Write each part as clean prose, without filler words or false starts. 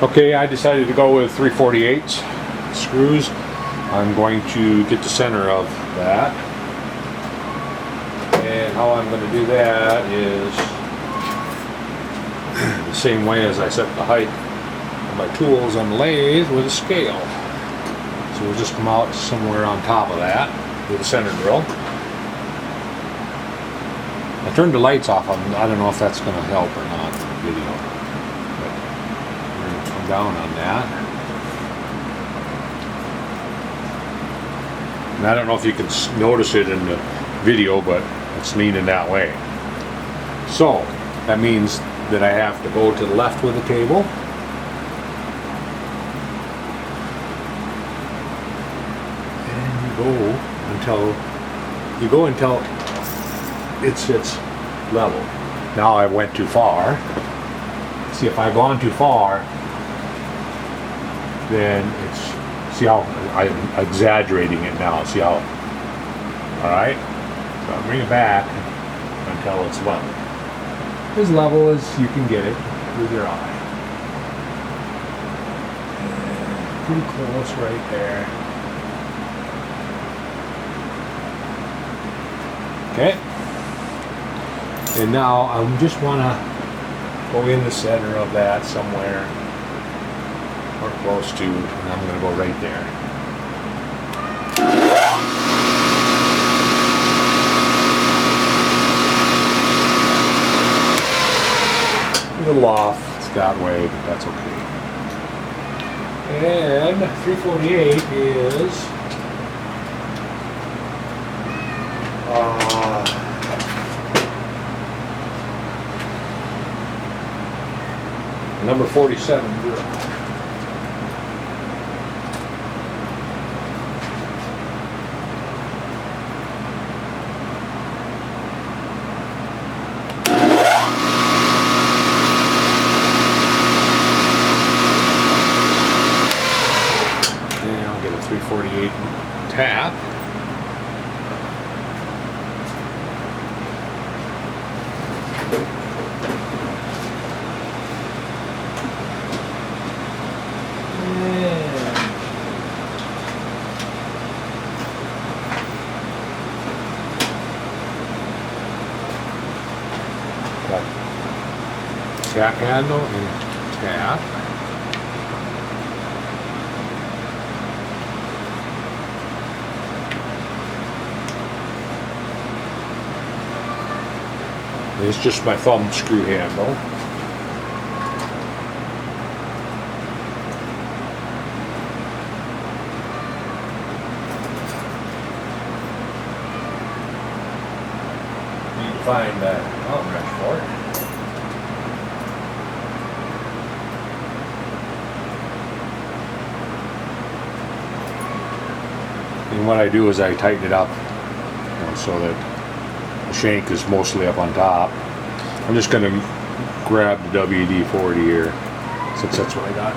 Okay, I decided to go with 3/48 screws. I'm going to get the center of that. And how I'm going to do that is the same way as I set the height of my tools on the lathe with a scale. So we'll just come out somewhere on top of that with a center drill. I turned the lights off. I don't know if that's going to help or not in the video. But we're going to come down on that. And I don't know if you can notice it in the video, but it's leaning that way. So that means that I have to go to the left with the table. And you go until it sits level. Now I went too far. See, if I've gone too far, then it's, see how I'm exaggerating it now. See how, alright? So I'll bring it back until it's level. As level as you can get it with your eye. Pretty close right there. Okay. And now I just want to go in the center of that somewhere, or close to, and I'm going to go right there. A little off that way, but that's okay. And 3/48 is number 47. And I'll get a 3/48 tap. Tap handle and tap. It's just my thumb screw handle. Need to find that Allen wrench for it. And what I do is I tighten it up, so that the shank is mostly up on top. I'm just going to grab the WD-40 here, since that's what I got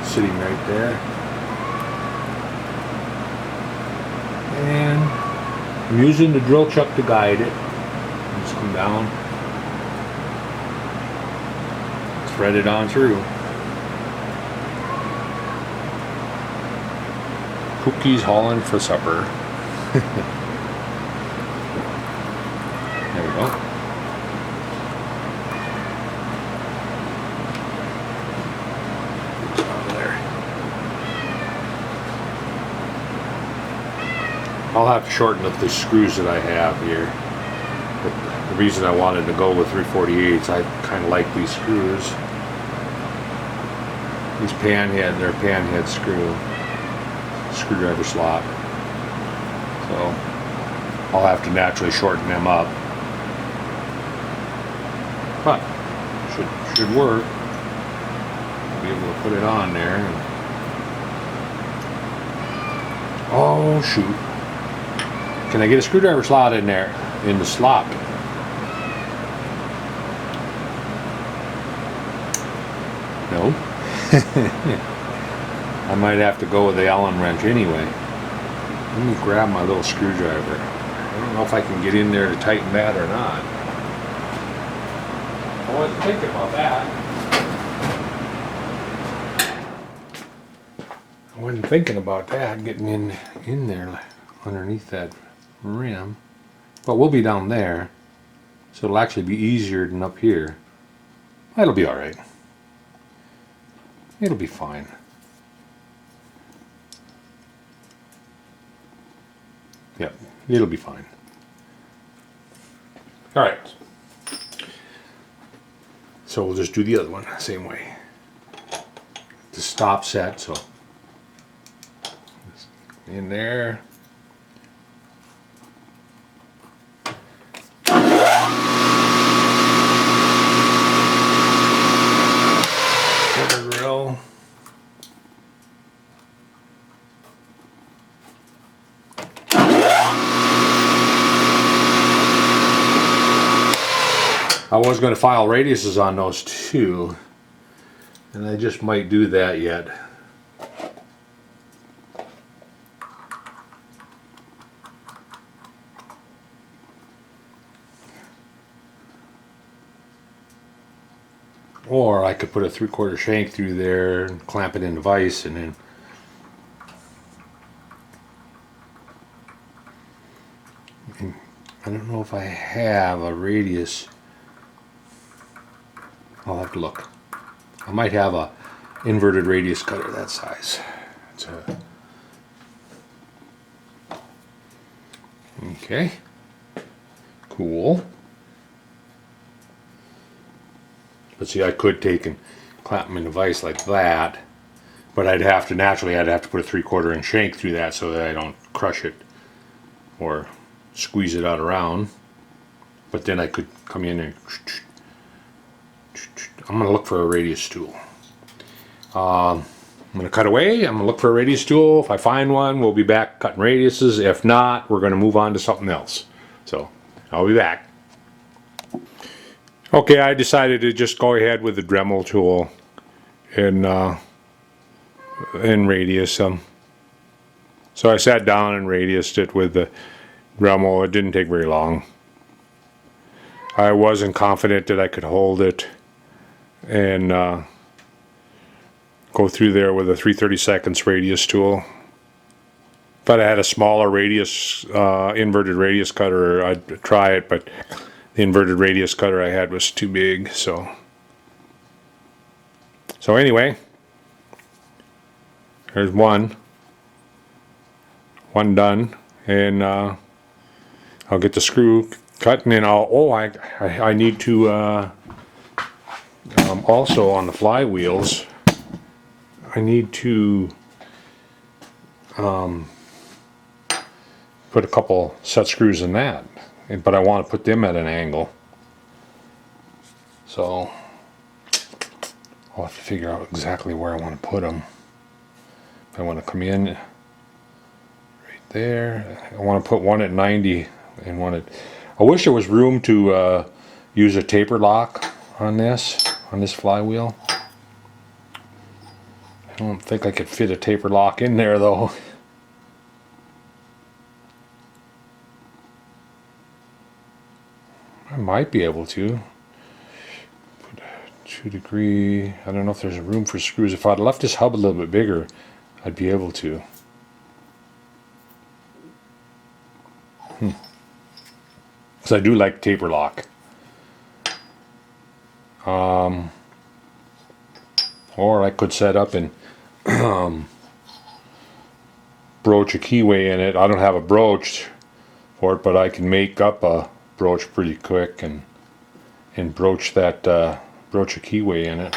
sitting right there. And I'm using the drill chuck to guide it. Just come down, thread it on through. Cookies hauling for supper. There we go. There. I'll have to shorten up the screws that I have here. But the reason I wanted to go with 3/48s, I kind of like these screws. These they're panhead screwdriver slot. So I'll have to naturally shorten them up. But should work. I'll be able to put it on there. Oh shoot. Can I get a screwdriver slot in there? In the slot? No. I might have to go with the Allen wrench anyway. Let me grab my little screwdriver. I don't know if I can get in there to tighten that or not. I wasn't thinking about that. I wasn't thinking about that, getting in there underneath that rim. But we'll be down there, so it'll actually be easier than up here. That'll be alright. It'll be fine. Yep, it'll be fine. Alright. So we'll just do the other one, same way. The stop set, so in there. Quarter grill. I was going to file radiuses on those too, and I just might do that yet. Or I could put a 3/4 shank through there and clamp it in a vise, and then I don't know if I have a radius. I'll have to look. I might have a inverted radius cutter that size. Okay. Cool. But see, I could take and clamp them in a vise like that, but I'd have to put a 3/4 inch shank through that so that I don't crush it or squeeze it out around. But then I could come in and I'm going to look for a radius tool. I'm going to cut away. I'm going to look for a radius tool. If I find one, we'll be back cutting radiuses. If not, we're going to move on to something else. So I'll be back. Okay, I decided to just go ahead with the Dremel tool in radius. So I sat down and radiused it with the Dremel. It didn't take very long. I wasn't confident that I could hold it and go through there with a 3/32 radius tool. If I had a smaller radius, inverted radius cutter, I'd try it, but the inverted radius cutter I had was too big, so anyway, there's one done, and I'll get the screw cut, and then I need to also on the flywheels I need to put a couple set screws in that, but I want to put them at an angle, so I'll have to figure out exactly where I want to put them. If I want to come in right there, I want to put one at 90 and one at... I wish there was room to use a taper lock on this flywheel. I don't think I could fit a taper lock in there though. I might be able to. Put 2 degree. I don't know if there's room for screws. If I'd left this hub a little bit bigger, I'd be able to. Because I do like taper lock. Or I could set up and broach a keyway in it. I don't have a broach for it, but I can make up a broach pretty quick and broach that broach a keyway in it.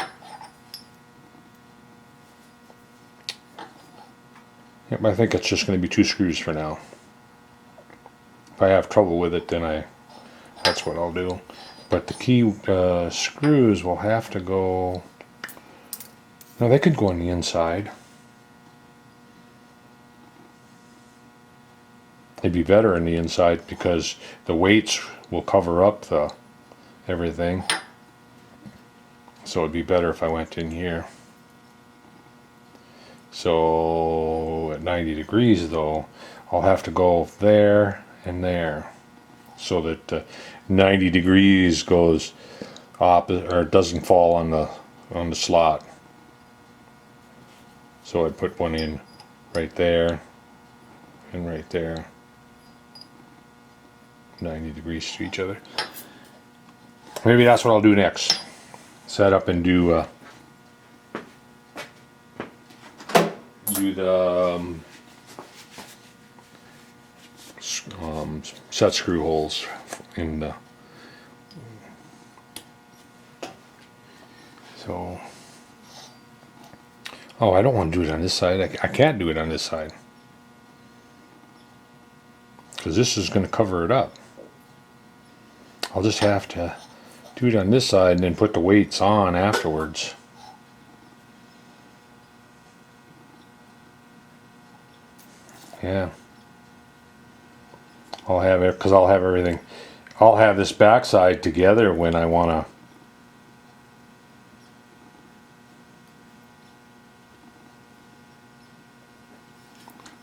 Yep, I think it's just going to be 2 screws for now. If I have trouble with it, then that's what I'll do. But the key screws will have to go... No, they could go on the inside. They'd be better on the inside because the weights will cover up everything. So it'd be better if I went in here. So at 90 degrees though, I'll have to go there and there, so that 90 degrees goes opposite, or doesn't fall on the slot. So I put one in right there, and right there. 90 degrees to each other. Maybe that's what I'll do next. Set up and do the set screw holes in the. So, oh, I don't want to do it on this side. I can't do it on this side because this is going to cover it up. I'll just have to do it on this side and then put the weights on afterwards. Yeah. I'll have it because I'll have everything. I'll have this backside together when I want to.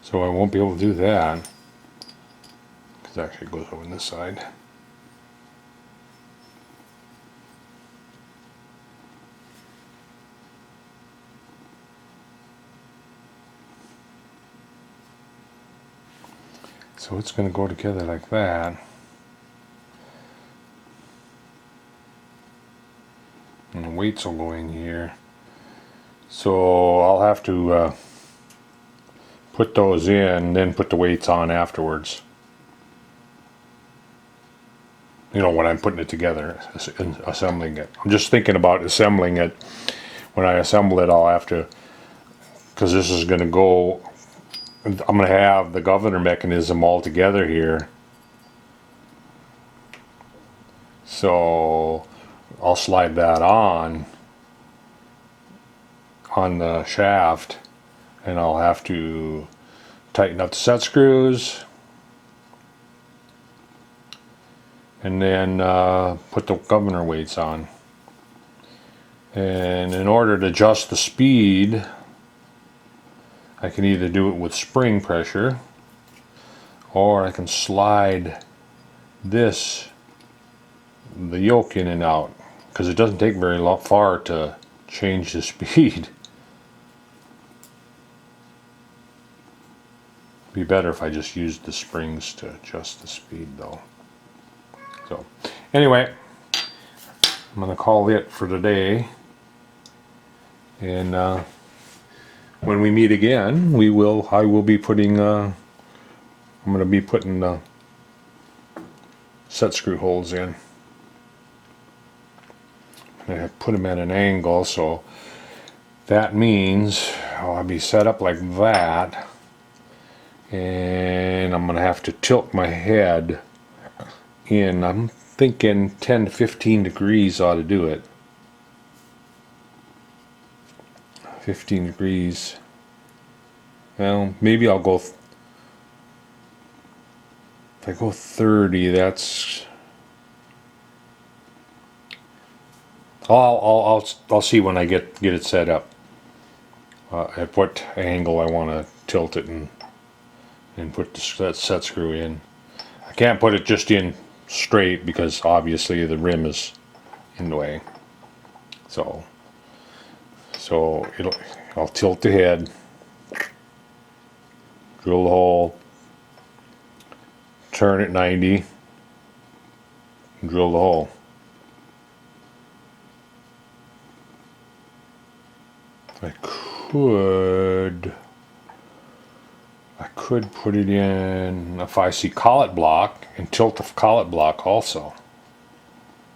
So I won't be able to do that because it actually goes over on this side. So it's going to go together like that. And the weights will go in here. So I'll have to put those in, then put the weights on afterwards. You know, when I'm putting it together and assembling it. I'm just thinking about assembling it. When I assemble it, I'll have to, because this is going to go, I'm going to have the governor mechanism all together here. So I'll slide that on the shaft, and I'll have to tighten up the set screws and then put the governor weights on. And in order to adjust the speed, I can either do it with spring pressure, or I can slide the yoke in and out, because it doesn't take very far to change the speed. Be better if I just used the springs to adjust the speed though. So anyway, I'm going to call it for today, and when we meet again, I will be putting, I'm going to be putting the set screw holes in. I put them at an angle, so that means I'll be set up like that, and I'm going to have to tilt my head in. I'm thinking 10 to 15 degrees ought to do it. 15 degrees. Well, maybe I'll go, if I go 30, that's, I'll see when I get it set up at what angle I want to tilt it and put the set screw in. I can't put it just in straight because obviously the rim is in the way. So I'll tilt the head, drill the hole, turn it 90, and drill the hole. I could put it in, if I see collet block, and tilt the collet block also.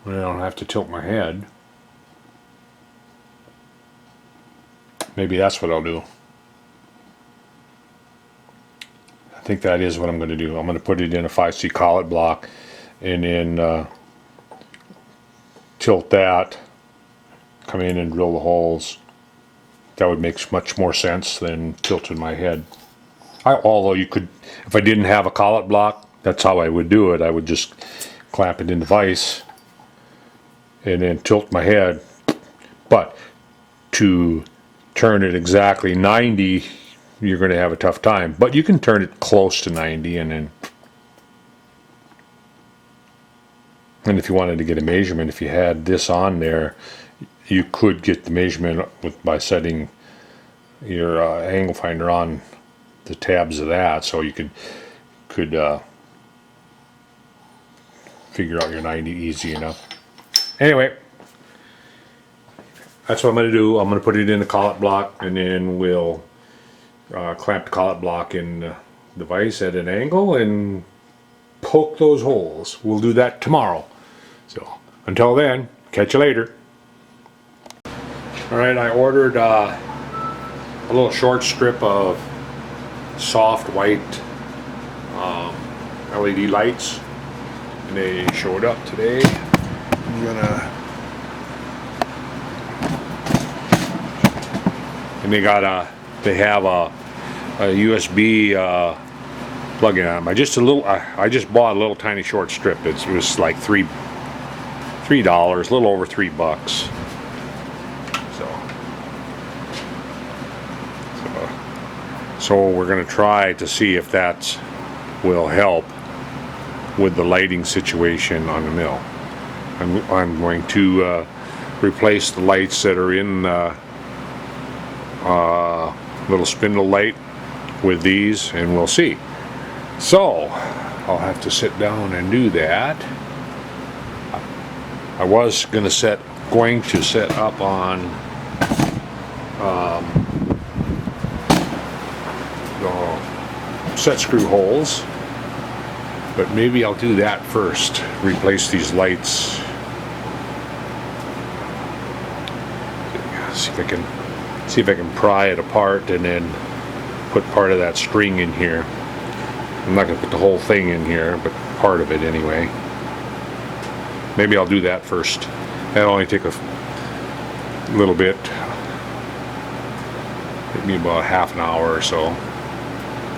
I don't have to tilt my head. Maybe that's what I'll do. I think that is what I'm going to do. I'm going to put it in a 5C collet block and then tilt that, come in and drill the holes. That would make much more sense than tilting my head. Although you could, if I didn't have a collet block, that's how I would do it. I would just clamp it in the vise and then tilt my head. But to turn it exactly 90, you're going to have a tough time. But you can turn it close to 90, and if you wanted to get a measurement, if you had this on there, you could get the measurement by setting your angle finder on the tabs of that, so you could figure out your 90 easy enough. Anyway, that's what I'm going to do. I'm going to put it in the collet block, and then we'll clamp the collet block in the vise at an angle and poke those holes. We'll do that tomorrow. So until then, catch you later. Alright, I ordered a little short strip of soft white LED lights, and they showed up today. I'm gonna, and they have a USB plug-in on them. I just bought a little tiny short strip. It was like $3, a little over $3. So we're going to try to see if that will help with the lighting situation on the mill. I'm going to replace the lights that are in the little spindle light with these, and we'll see. So I'll have to sit down and do that. I was going to set up on the set screw holes, but maybe I'll do that first. Replace these lights. See if I can pry it apart and then put part of that string in here. I'm not going to put the whole thing in here, but part of it anyway. Maybe I'll do that first. That'll only take a little bit. Maybe about half an hour or so,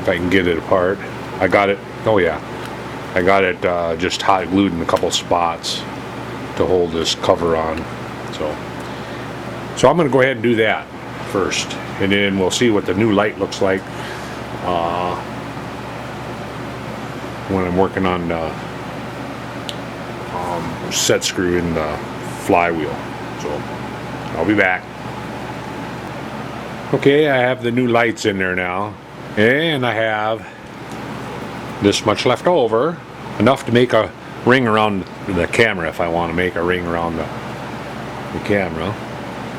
if I can get it apart. I got it. Oh yeah, I got it just hot glued in a couple spots to hold this cover on. So I'm going to go ahead and do that first, and then we'll see what the new light looks like when I'm working on set screw in the flywheel. So I'll be back. Okay, I have the new lights in there now, and I have this much left over, enough to make a ring around the camera if I want to make a ring around the camera.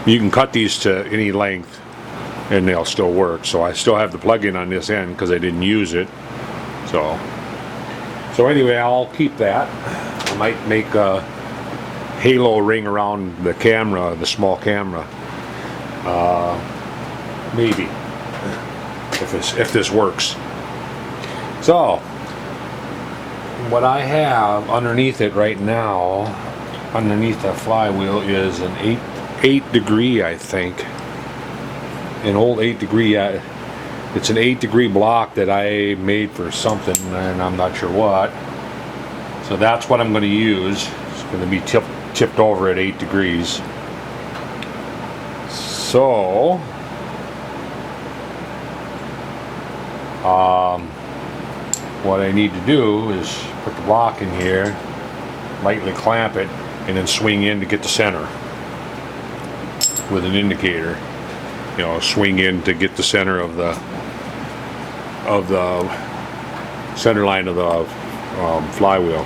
You can cut these to any length and they'll still work. So I still have the plug-in on this end because I didn't use it. So anyway, I'll keep that. I might make a halo ring around the camera, the small camera. Maybe, if this works. So what I have underneath it right now, underneath the flywheel, is an 8 degree, I think, an old 8 degree. It's an 8 degree block that I made for something, and I'm not sure what. So that's what I'm going to use. It's going to be tipped over at 8 degrees. So what I need to do is put the block in here, lightly clamp it, and then swing in to get the center with an indicator. You know, swing in to get the center of the center line of the flywheel.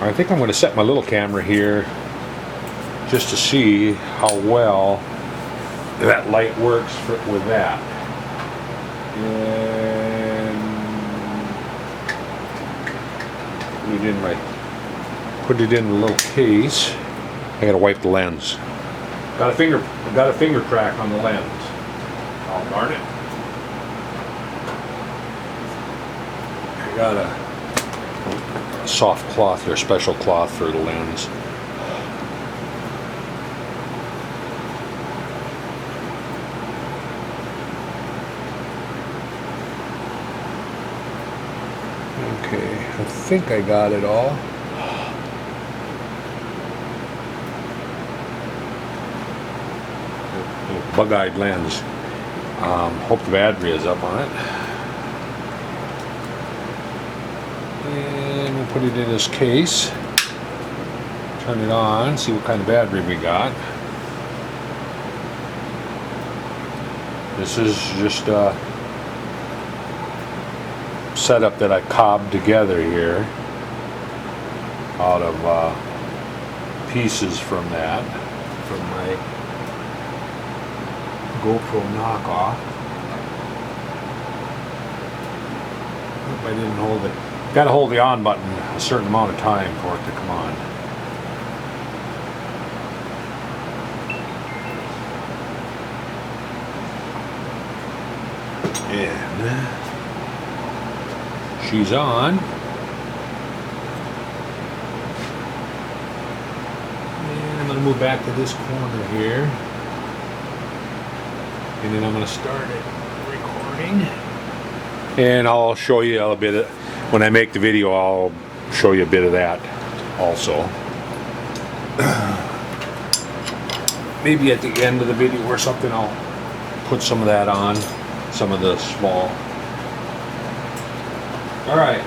I think I'm going to set my little camera here just to see how well that light works with that. And put it in a little case. I gotta wipe the lens. Got a finger crack on the lens. Oh darn it! I got a soft cloth or special cloth for the lens. Okay, I think I got it all. Bug-eyed lens. Hope the battery is up on it. And we'll put it in this case. Turn it on, see what kind of battery we got. This is just a setup that I cobbed together here out of pieces from that, from my GoPro knockoff. Hope I didn't hold it. Got to hold the on button a certain amount of time for it to come on. And she's on. And I'm going to move back to this corner here. And then I'm going to start it recording. And I'll show you a bit of, when I make the video, I'll show you a bit of that also. Maybe at the end of the video or something, I'll put some of that on. Some of the small. All right.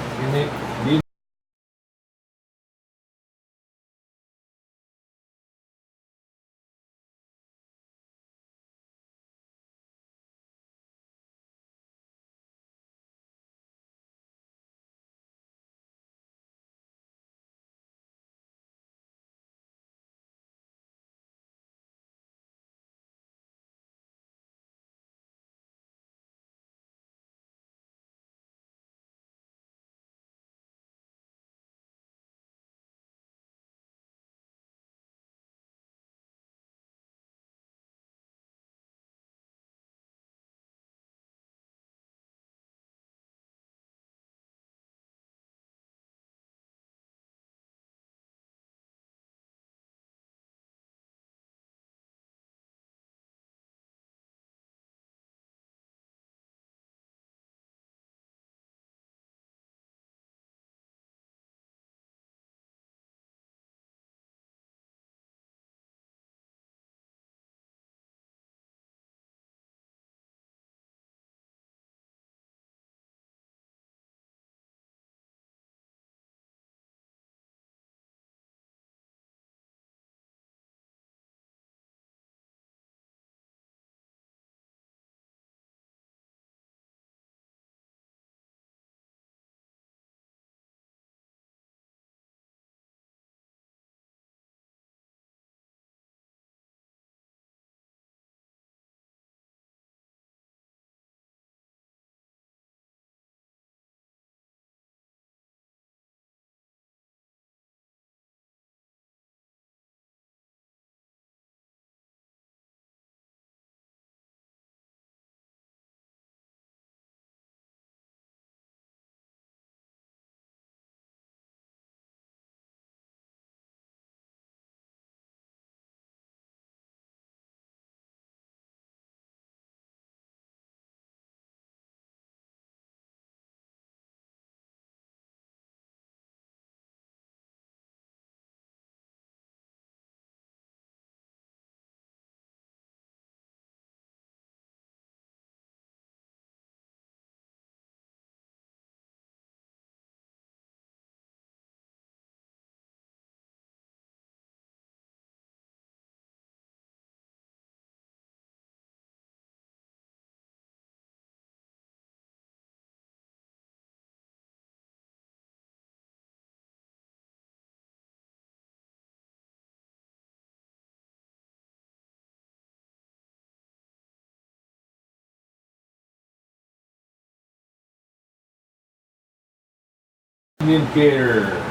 Indicator.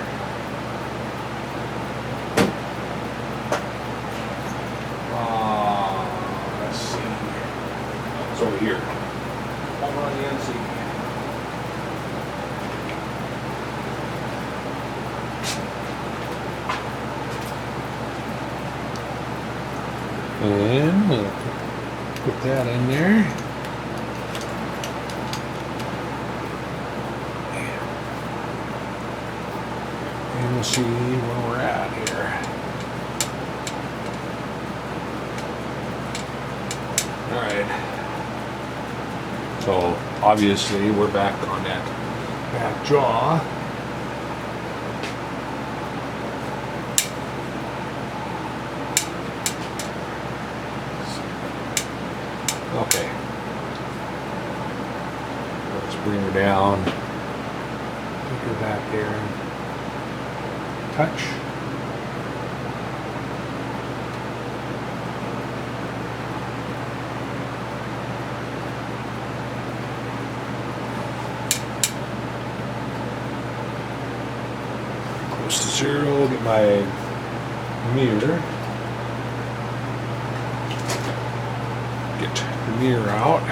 Let's see. It's over here. Over on the NC. And we'll put that in there. And we'll see where we're at here. Alright. So obviously we're back on that back jaw. Okay. down. Take her back there and touch. Close to zero, get my mirror. Get the mirror out.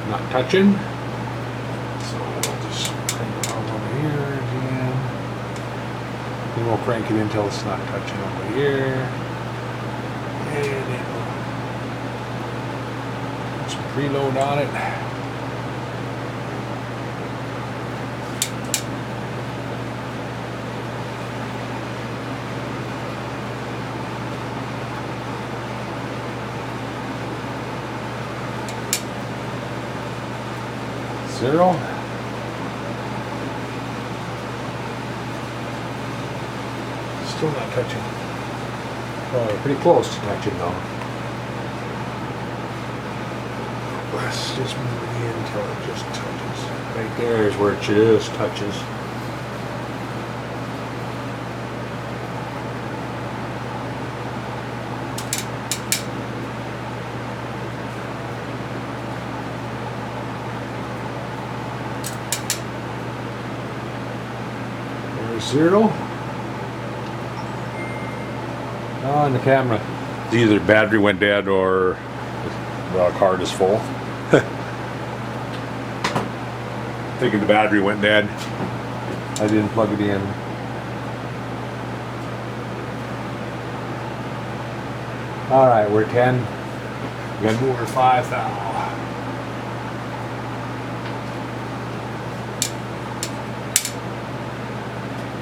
Not touching. So we'll just crank it on over here again. Then we'll crank it until it's not touching over here. And then we'll put some preload on it. Zero. Still not touching. Oh, we're pretty close to touching though. Let's just move it in until it just touches. Right there is where it just touches. Zero. On the camera, either battery went dead or the card is full. Thinking the battery went dead. I didn't plug it in. All right, we're 10. We got to move her 5 now.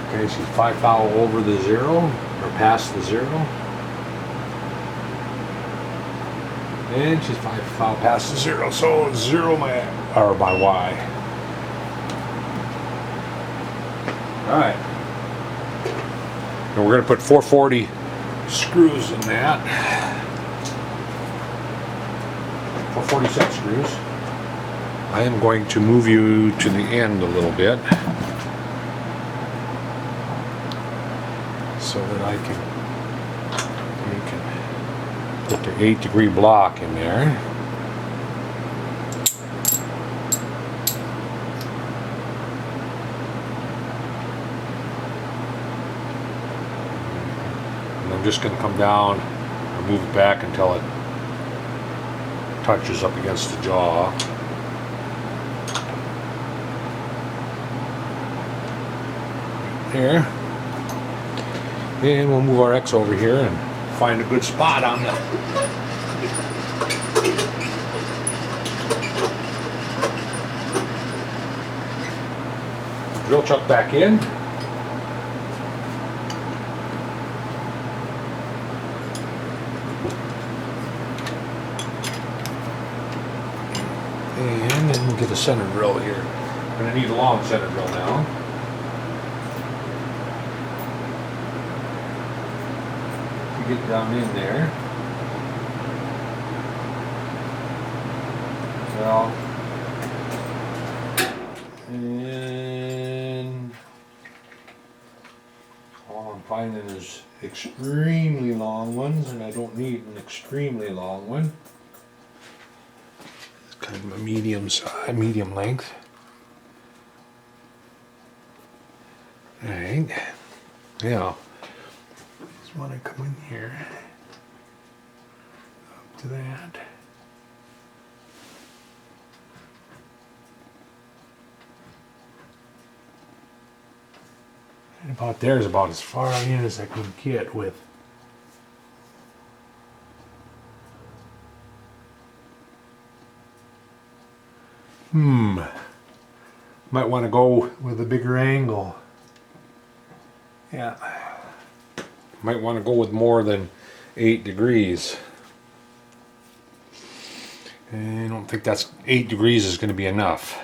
Okay, she's 5 thou over the zero, or past the zero. And she's 5 thou past the zero, so zero my Y. Alright. And we're going to put 440 screws in that. 440 screws. I am going to move you to the end a little bit, so that I can put the 8-degree block in there. And I'm just going to come down and move it back until it touches up against the jaw. There. And we'll move our X over here and find a good spot on the drill chuck back in. And then we'll get a center drill here. I'm going to need a long center drill now. Get down in there. Well, and all I'm finding is extremely long ones, and I don't need an extremely long one. It's kind of a medium size, medium length. All right. Yeah. Want to come in here up to that. And about there is about as far in as I can get with might want to go with a bigger angle. Yeah. Might want to go with more than 8 degrees. And I don't think that's 8 degrees is going to be enough.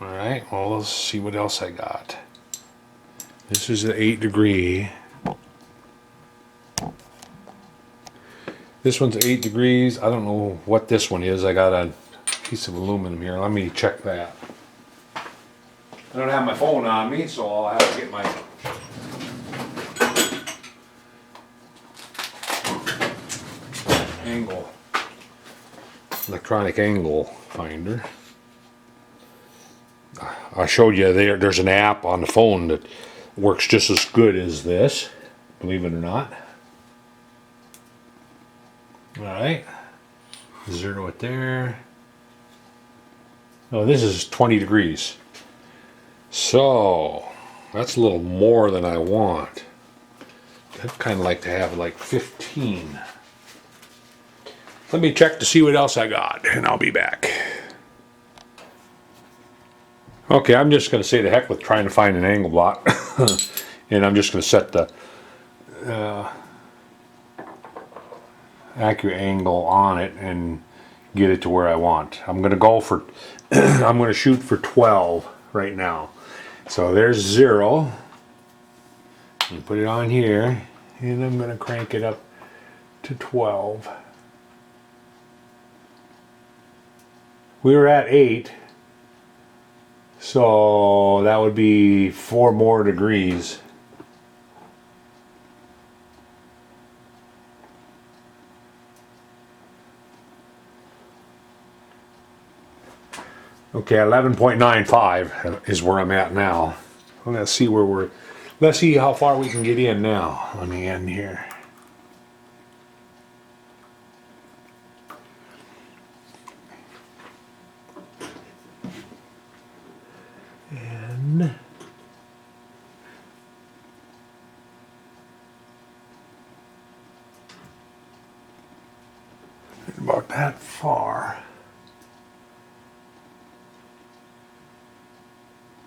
Alright, Well, let's see what else I got. This is the 8 degree. This one's 8 degrees. I don't know what this one is. I got a piece of aluminum here. Let me check that. I don't have my phone on me, so I'll have to get my electronic angle finder. I showed you there's an app on the phone that works just as good as this, believe it or not. Alright, zero it there. Oh, this is 20 degrees. So, that's a little more than I want. I'd kind of like to have like 15. Let me check to see what else I got, and I'll be back. Okay, I'm just going to say the heck with trying to find an angle block. And I'm just going to set the accurate angle on it and get it to where I want. I'm going to go for, I'm going to shoot for 12 right now. So there's 0. You put it on here, and I'm going to crank it up to 12. We were at 8. So that would be 4 more degrees. Okay, 11.95 is where I'm at now. Let's see let's see how far we can get in now. Let me end here. And about that far.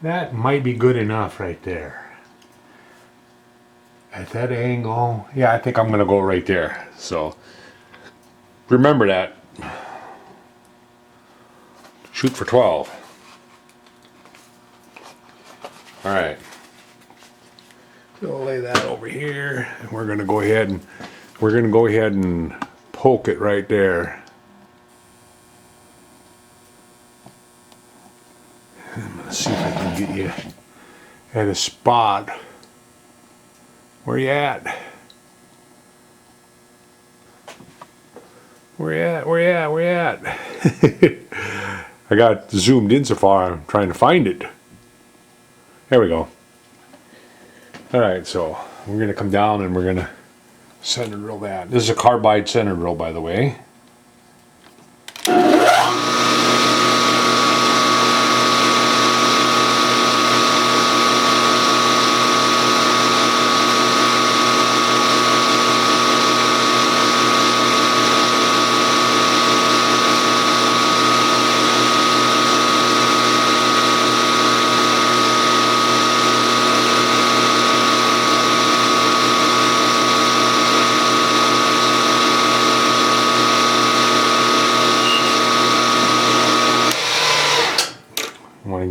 That might be good enough right there. At that angle, yeah, I think I'm going to go right there. So remember that. Shoot for 12. All right. We'll lay that over here, and we're going to go ahead and poke it right there. I'm going to see if I can get you at a spot. Where you at? Where you at? Where you at? Where you at? I got zoomed in so far, I'm trying to find it. There we go. Alright, so we're going to come down and we're going to center drill that. This is a carbide center drill, by the way.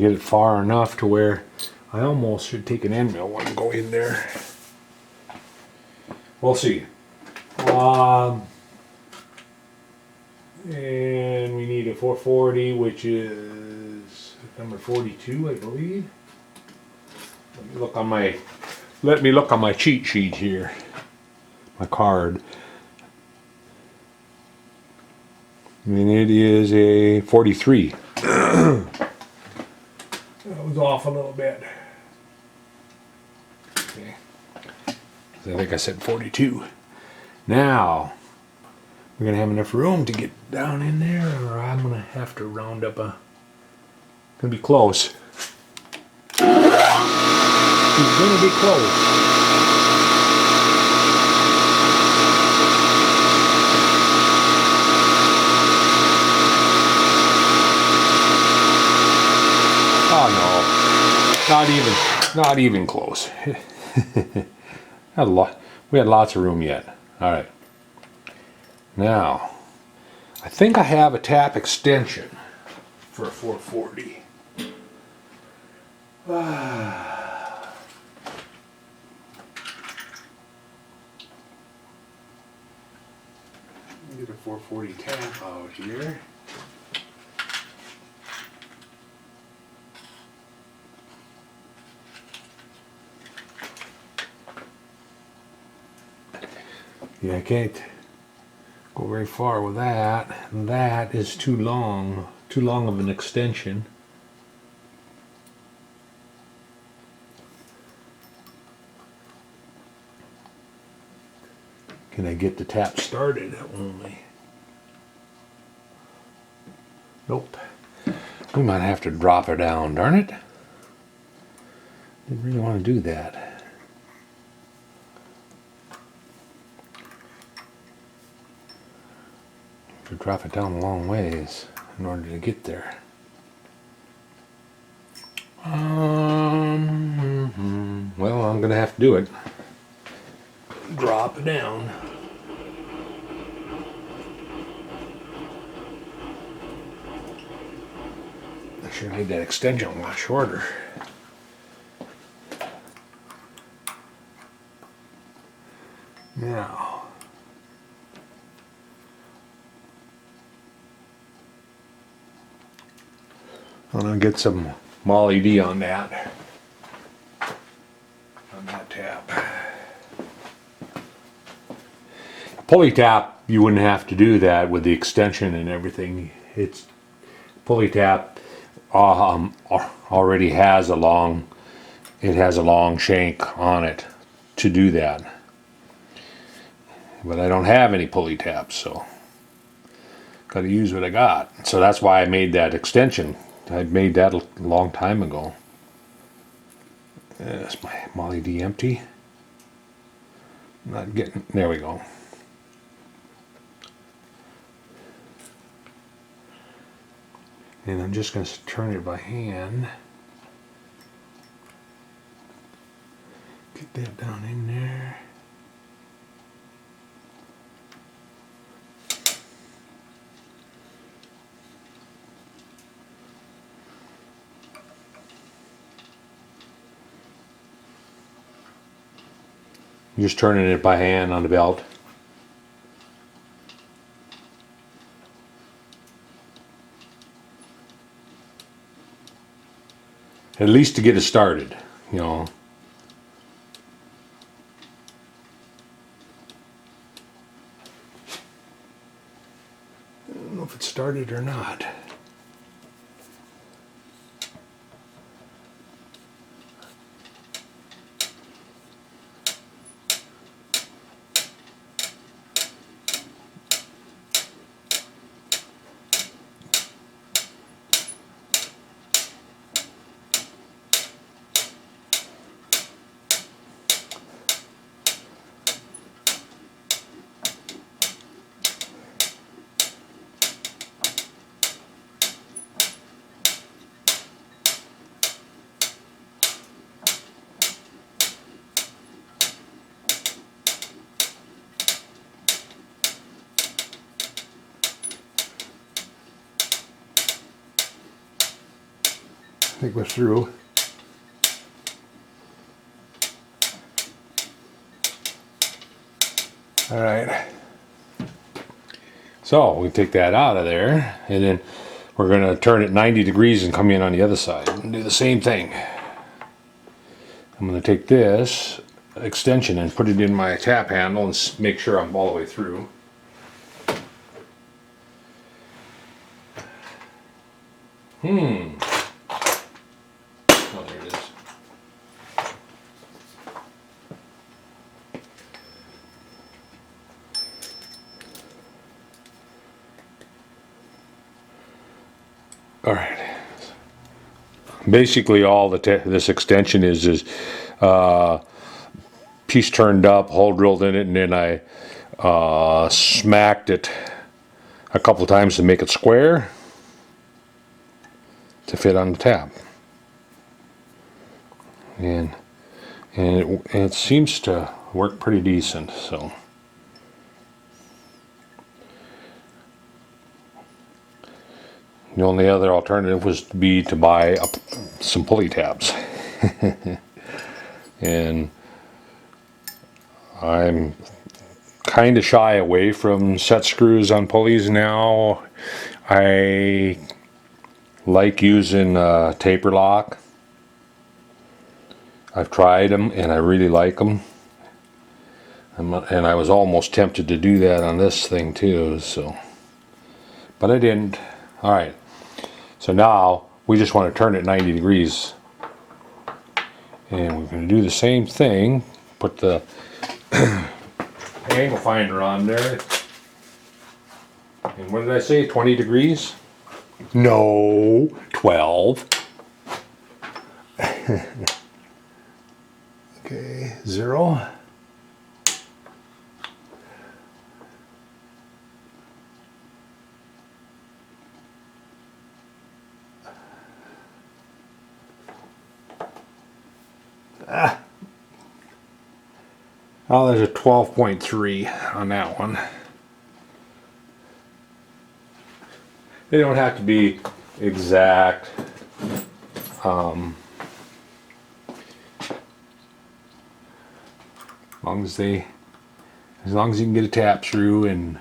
Get it far enough to where I almost should take an end mill and go in there. We'll see. And we need a 440, which is number 42, I believe. Let me look on my cheat sheet here. My card. And it is a 43. That was off a little bit. Okay. I think I said 42. Now, we're going to have enough room to get down in there, or I'm going to have to round up a... Going to be close. It's going to be close. Oh no, not even close. We had lots of room yet. All right. Now, I think I have a tap extension for a 440. Get a 440 tap out here. Yeah, I can't go very far with that. That is too long of an extension. Can I get the tap started only? Nope. We might have to drop her down, darn it. Didn't really want to do that. To drop it down a long ways in order to get there. Well, I'm gonna have to do it. Drop it down. I sure made that extension a lot shorter. Now, I'm gonna get some Molly D on that. On that tap. Pulley tap, you wouldn't have to do that with the extension and everything. It's pulley tap already has a long, it has a long shank on it to do that. But I don't have any pulley taps, so gotta use what I got. So that's why I made that extension. I made that a long time ago. Is my Molly D empty? Not getting, there we go. And I'm just going to turn it by hand. Get that down in there. Just turning it by hand on the belt. At least to get it started, you know. I don't know if it started or not. I think we're through. All right. So we take that out of there, and then we're going to turn it 90 degrees and come in on the other side and do the same thing. I'm going to take this extension and put it in my tap handle and make sure I'm all the way through. Oh, there it is. All right. Basically, all this extension is piece turned up, hole drilled in it, and then I smacked it a couple times to make it square to fit on the tab. And it seems to work pretty decent. So the only other alternative was to buy some pulley tabs. And I'm kind of shy away from set screws on pulleys now. I like using taper lock. I've tried them and I really like them. And I was almost tempted to do that on this thing too, so, but I didn't. All right, so now we just want to turn it 90 degrees. And we're going to do the same thing. Put the angle finder on there. And what did I say, 20 degrees? No, 12. Okay, 0. Oh, there's a 12.3 on that one. They don't have to be exact. As long as you can get a tap through, and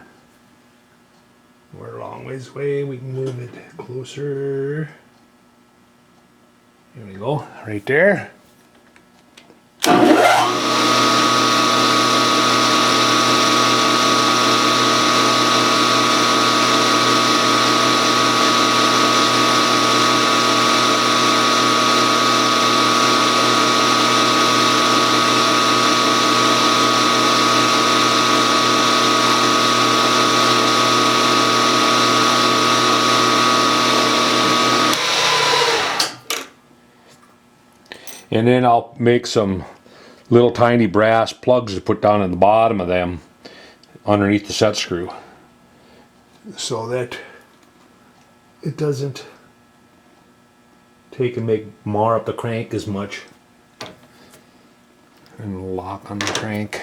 we're a long ways away, we can move it closer. Here we go, right there. And then I'll make some little tiny brass plugs to put down in the bottom of them underneath the set screw, so that it doesn't take and mar up the crank as much. And lock on the crank.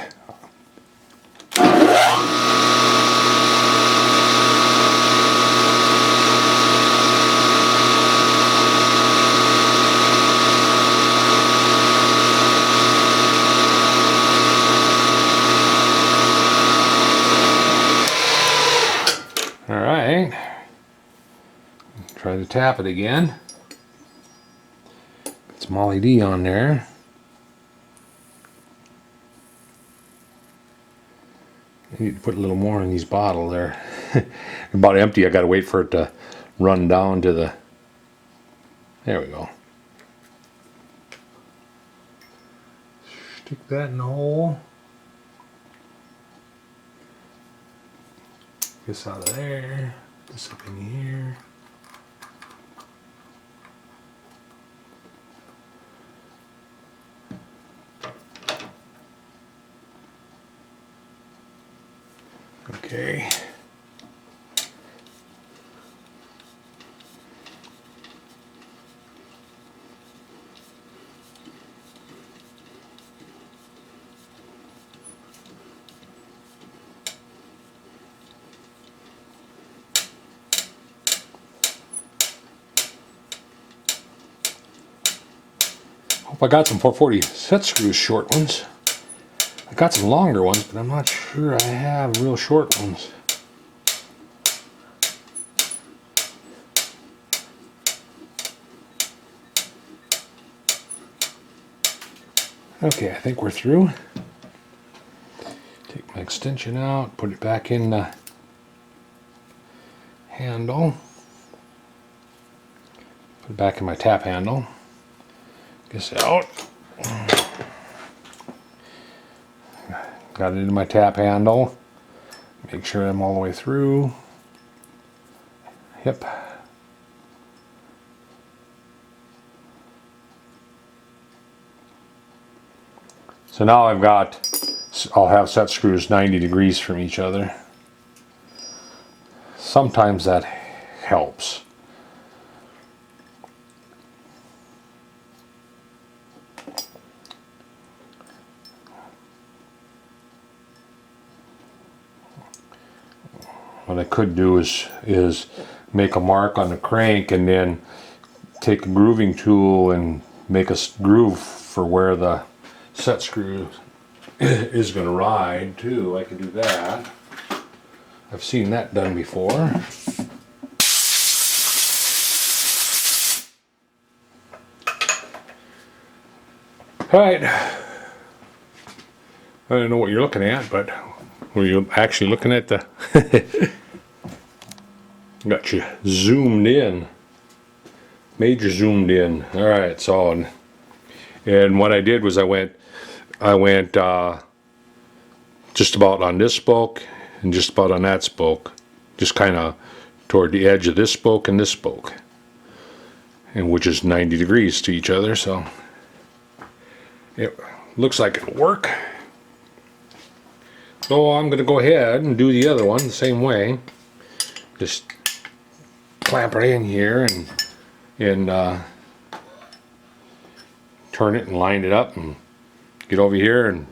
Alright, try to tap it again. Get some LED on there. I need to put a little more in these bottles there. About empty, I gotta wait for it to run down to the... There we go. Stick that in the hole. This out of there, this up in here. Okay. I got some 440 set screws, short ones. I got some longer ones, but I'm not sure I have real short ones. Okay, I think we're through. Take my extension out, put it back in the handle. Put it back in my tap handle. Get it out. Got it in my tap handle. Make sure I'm all the way through. Yep. So now I'll have set screws 90 degrees from each other. Sometimes that helps. What I could do is make a mark on the crank and then take a grooving tool and make a groove for where the set screw is going to ride too. I can do that. I've seen that done before. Alright. I don't know what you're looking at, but were you actually looking at the... Got you zoomed in. Major zoomed in. Alright, so... And what I did was I went just about on this spoke and just about on that spoke. Just kind of toward the edge of this spoke and this spoke. And which is 90 degrees to each other, so... It looks like it'll work. So I'm going to go ahead and do the other one the same way. Just clamp it in here and turn it and line it up and get over here and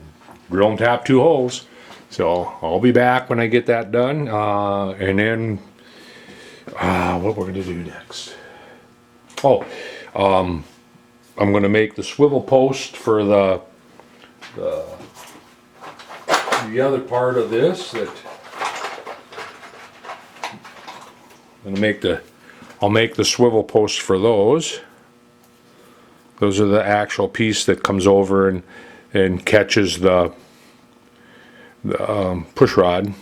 drill and tap 2 holes. So I'll be back when I get that done. And then what we're going to do next. Oh, I'm going to make the swivel post for the other part of this. That I'm going to make I'll make the swivel posts for those. Those are the actual piece that comes over and catches the push rod.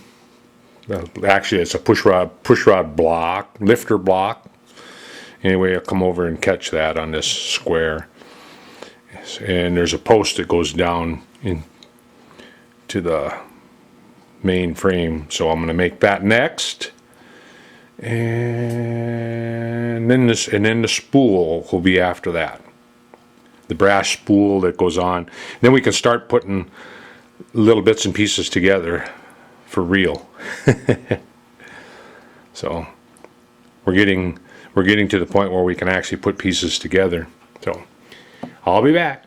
Actually, it's a push rod block, lifter block. Anyway, I'll come over and catch that on this square. And there's a post that goes down into the main frame. So I'm going to make that next. And then the spool will be after that. The brass spool that goes on. Then we can start putting little bits and pieces together for real. So we're getting to the point where we can actually put pieces together. So I'll be back.